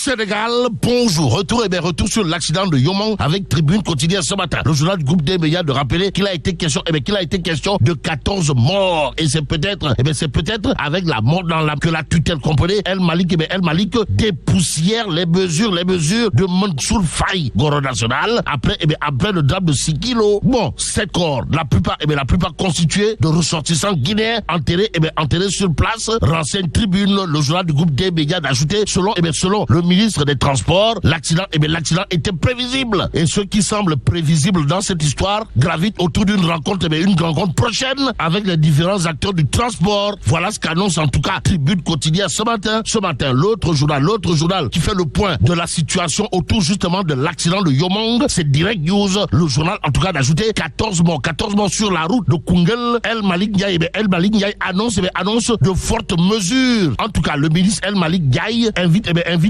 Sénégal, bonjour. Retour sur l'accident de Yomong avec Tribune quotidienne ce matin. Le journal du groupe des médias de rappeler qu'il a été question, de 14 morts. Et c'est peut-être, avec la mort dans l'âme que la tutelle, comprenez, El Malik dépoussière les mesures de Mansour Faye, Goro national, après le drame de 6 kilos. Bon, 7 corps, la plupart constitués de ressortissants guinéens enterrés sur place. Renseigne Tribune, le journal du groupe des médias d'ajouter, selon le ministre des Transports, l'accident était prévisible. Et ce qui semble prévisible dans cette histoire gravite autour d'une rencontre prochaine avec les différents acteurs du transport. Voilà ce qu'annonce en tout cas Tribune quotidienne ce matin. L'autre journal qui fait le point de la situation autour justement de l'accident de Yomong, c'est Direct News. Le journal en tout cas d'ajouter 14 morts sur la route de Koungheul. El Malik Ndiaye annonce de fortes mesures. En tout cas, le ministre El Malik Ndiaye invite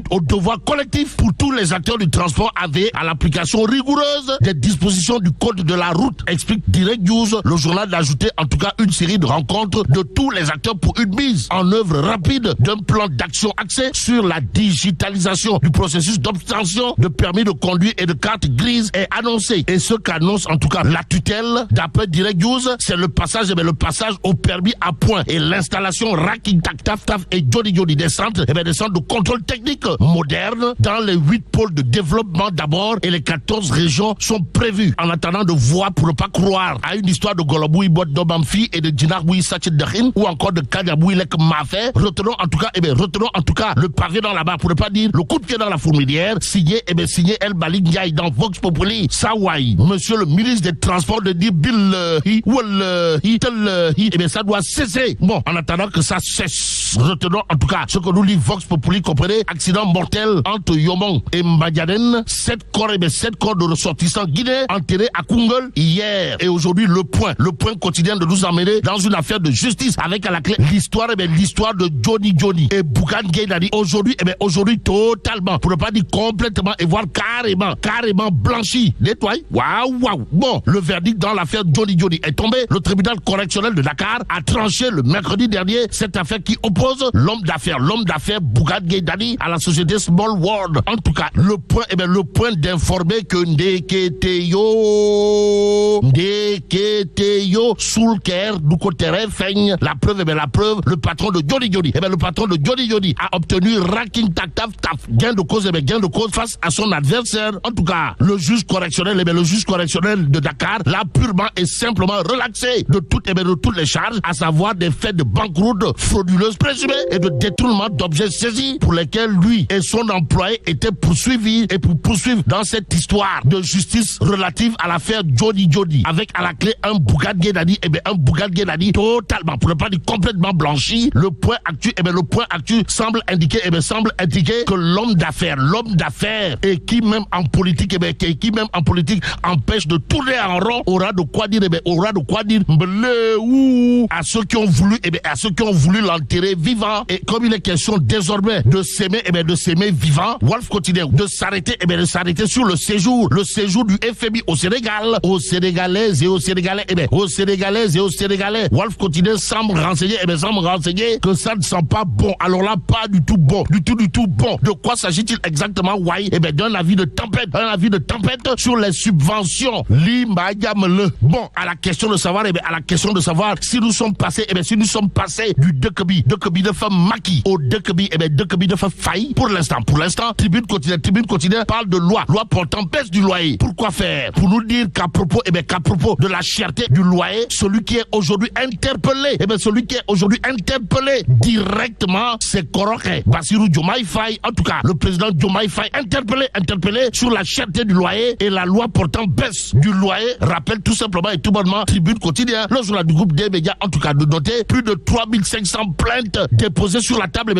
au devoir collectif pour tous les acteurs du transport à l'application rigoureuse des dispositions du code de la route, explique Direct News. Le journal d'ajouter en tout cas une série de rencontres de tous les acteurs pour une mise en œuvre rapide d'un plan d'action axé sur la digitalisation du processus d'obtention de permis de conduire et de carte grise est annoncé. Et ce qu'annonce en tout cas la tutelle, d'après Direct News, c'est le passage au permis à point et l'installation Raking Tak Taf Taf et Jody Jody des centres de contrôle technique modernes dans les 8 pôles de développement d'abord et les 14 régions sont prévues. En attendant de voir pour ne pas croire à une histoire de Goloboui Bot Dobamfi et de Djinarboui Sachet Dahin ou encore de Kadaboui Lek Mafé, retenons en tout cas le pavé dans la barre pour ne pas dire le coup de pied dans la fourmilière, signé El Malik Ndiaye dans Vox Populi. Sawai, monsieur le ministre des Transports de dire ça doit cesser. Bon, en attendant que ça cesse, retenons en tout cas ce que nous lit Vox Populi, comprenez, accident mortel entre Yomong et Mbadiaden, 7 corps de ressortissants guinéens enterrés à Koungheul hier. Et aujourd'hui, le point quotidien de nous emmener dans une affaire de justice avec à la clé l'histoire de Johnny et Bougan Gaydani. Aujourd'hui, totalement, pour ne pas dire complètement et voire carrément blanchi, nettoyé. Waouh. Bon, le verdict dans l'affaire Johnny est tombé. Le tribunal correctionnel de Dakar a tranché le mercredi dernier cette affaire qui oppose l'homme d'affaires Bougan Gaydani à la société Small World. En tout cas, le point d'informer que Ndeketeyo Soulker du côté feigne la preuve, le patron de Johnny. Le patron de Johnny a obtenu Raking Tak Taf Taf, gain de cause face à son adversaire. En tout cas, le juge correctionnel de Dakar l'a purement et simplement relaxé de toutes les charges, à savoir des faits de banqueroute frauduleuse présumée et de détournement d'objets saisis pour lesquels lui et son employé étaient poursuivis et pour poursuivre dans cette histoire de justice relative à l'affaire Johnny avec à la clé un Bougan Gaydani totalement, pour ne pas dire complètement blanchi. Le point actu semble indiquer que l'homme d'affaires et qui même en politique empêche de tourner en rond aura de quoi dire à ceux qui ont voulu l'enterrer vivant. Et comme il est question désormais de s'aimer vivant, Wolf continue de s'arrêter sur le séjour du FMI au Sénégal, aux Sénégalaises et aux Sénégalais. Wolf continue semble renseigner que ça ne sent pas bon. Alors là, pas du tout bon. De quoi s'agit-il exactement? D'un avis de tempête sur les subventions. Bon, à la question de savoir si nous sommes passés du Dekebi de femme Maki au Dekebi de femme Faye. Pour l'instant, Tribune quotidienne parle de loi portant baisse du loyer. Pourquoi faire? Pour nous dire qu'à propos de la cherté du loyer, celui qui est aujourd'hui interpellé directement, c'est Koroké Bassirou Diomaye Faye. En tout cas, le président Diomaye Faye interpellé sur la cherté du loyer et la loi portant baisse du loyer, rappelle tout simplement et tout bonnement Tribune quotidien, le journal du groupe des médias, en tout cas de noter plus de 3500 plaintes déposées sur la table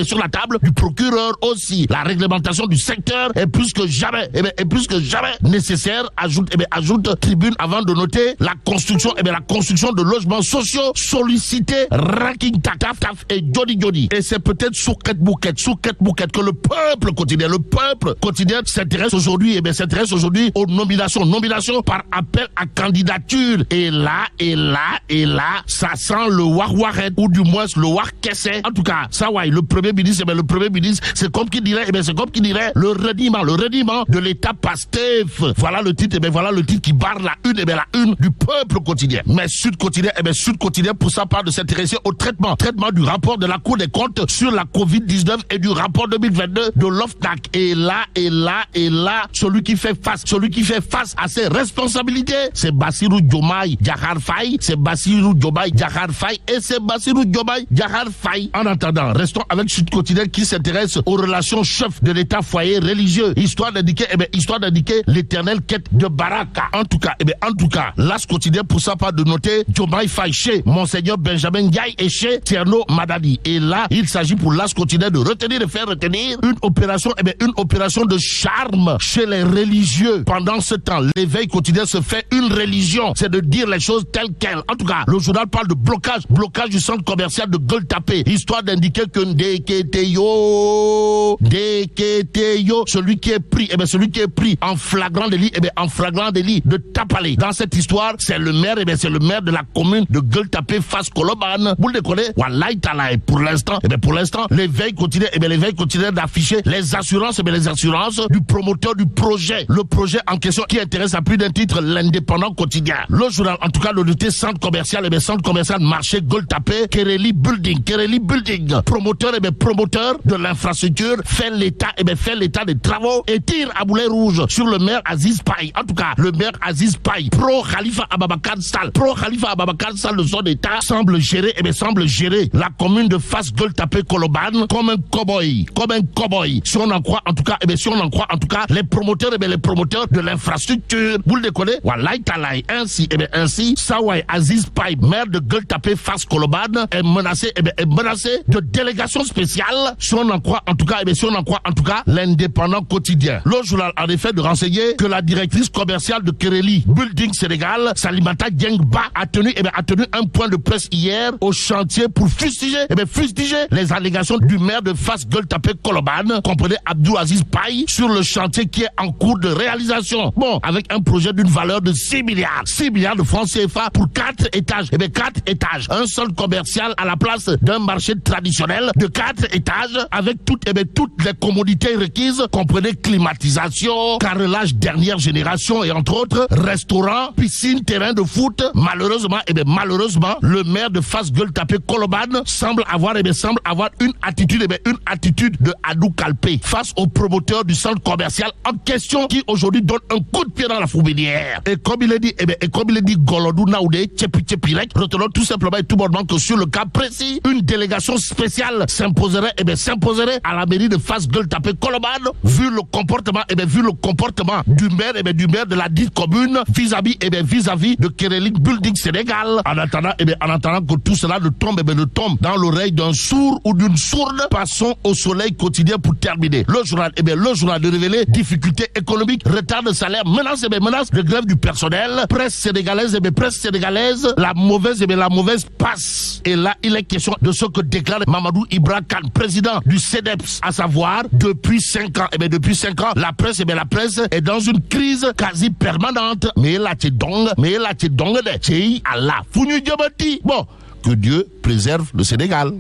du procureur aussi. La réglementation du secteur est plus que jamais nécessaire, ajoute Tribune, avant de noter la construction de logements sociaux sollicités Raking Tak Taf Taf et Jody. Et c'est peut-être Souket Bouquet que le peuple quotidien s'intéresse aujourd'hui aux nominations par appel à candidature. Et là, ça sent le Warwaret, ou du moins le Warkessé. En tout cas, ça le premier ministre, c'est comme qui dirait eh bien, c'est comme qui dirait le reniement de l'État Pastef. Voilà le titre, voilà le titre qui barre la une, la une du Peuple quotidien. Mais Sud quotidien, Sud quotidien, pour sa part, de s'intéresser au traitement du rapport de la Cour des comptes sur la Covid-19 et du rapport 2022 de l'OFNAC. Et là, celui qui fait face à ses responsabilités, c'est Bassirou Diomaye Diakhar Faye, En attendant, restons avec Sud quotidien qui s'intéresse aux relations chefs de l'État foyer religieux, histoire d'indiquer l'éternelle quête de Baraka. En tout cas, l'As quotidien pour sa part de noter Diomaye Faye chez Monseigneur Benjamin Ndiaye et chez Tierno Madani. Et là, il s'agit pour l'As quotidien de faire retenir une opération de charme chez les religieux. Pendant ce temps, l'éveil quotidien se fait une religion, c'est de dire les choses telles quelles. En tout cas, le journal parle de blocage du centre commercial de Gueule-Tapée, histoire d'indiquer que Ndeketeyo, celui qui est pris en flagrant délit, de Tapalé. Dans cette histoire, c'est le maire, de la commune de Gueule-Tapée face Koloban. Vous le déconnez? Wallahi Talaï. Pour l'instant, l'éveil continue d'afficher les assurances du promoteur du projet. Le projet en question qui intéresse à plus d'un titre l'Indépendant quotidien. Le journal, en tout cas, le noté centre commercial, marché Gueule-Tapée, Kereli Building. Promoteur de l'infrastructure fait l'état des travaux et tire à boulet rouge sur le maire Aziz Paye. En tout cas, le maire Aziz Paye, pro Khalifa Ababacar Sall de son état, semble gérer la commune de Fass Gueule-Tapée Koloban comme un cow-boy. Si on en croit en tout cas, les promoteurs de l'infrastructure. Vous le déconnez? Wallahi Talaï. Ainsi, Sawai Aziz Paye, maire de Gueule-Tapée Fass Koloban, est menacé de délégation spéciale. Si on en croit en tout cas, l'Indépendant quotidien. Le journal a en effet de renseigner que la directrice commerciale de Kereli Building Sénégal, Salimata Diengba, a tenu un point de presse hier au chantier pour fustiger les allégations du maire de Fass Gueule-Tapée Koloban, comprenez Abdou Aziz Paye, sur le chantier qui est en cours de réalisation. Bon, avec un projet d'une valeur de 6 milliards de francs CFA pour 4 étages. 4 étages. Un sol commercial à la place d'un marché traditionnel de 4 étages avec toutes les commodités requises, comprenez climatisation, carrelage dernière génération et entre autres, restaurant, piscine, terrain de foot. Malheureusement, le maire de Fass Gueule-Tapée Koloban semble avoir une attitude de Adou Kalpé face au promoteur du centre commercial en question qui aujourd'hui donne un coup de pied dans la fourmilière. Et comme il est dit, Golodou Naoudé, Tchepi-Tchepirek, retenons tout simplement et tout bonnement que sur le cas précis, une délégation spéciale s'imposerait à la mairie de Fass Gueule-Tapée Koloban, vu le comportement du maire de la dite commune vis-à-vis de Kereli Building Sénégal. En attendant que tout cela ne tombe dans l'oreille d'un sourd ou d'une sourde, passons au Soleil quotidien pour terminer. Le journal de révéler difficultés économiques, retard de salaire, menaces de grève du personnel, presse sénégalaise, la mauvaise passe. Et là, il est question de ce que déclare Mamadou Ibra Kane, président du CEDEPS, à savoir, depuis 5 ans, la presse est dans une crise quasi permanente. Mais là, Allah. Bon, que Dieu préserve le Sénégal.